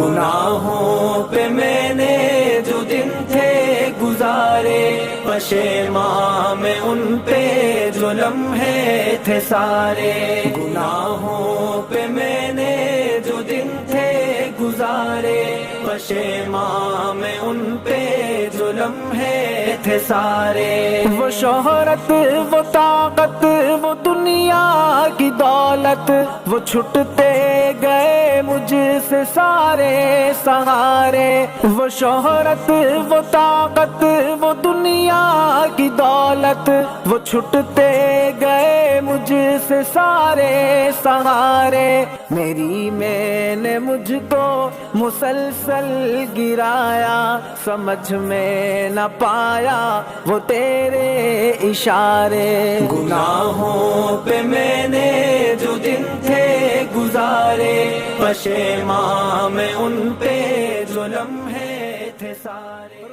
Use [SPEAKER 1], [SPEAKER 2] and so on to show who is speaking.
[SPEAKER 1] گناہوں پہ میں نے جو دن تھے گزارے، پشیماں میں ان پہ جو لمحے تھے سارے، گناہوں پہ میں نے جو دن تھے گزارے، پشیماں میں ان پہ جو لمحے تھے سارے۔ وہ شہرت، وہ طاقت، وہ دنیا کی دولت، وہ چھٹتے گئے مجھ سے سارے سہارے۔ وہ شہرت، وہ طاقت، وہ دنیا کی دولت، وہ چھٹتے گئے مجھ سے سارے سہارے۔ میری میں نے مجھ کو مسلسل گرایا، سمجھ میں نہ پایا وہ تیرے اشارے۔ گناہوں پہ میں نے جو دن تھے گزارے، پشیماں میں ان پہ جو لمحے تھے سارے۔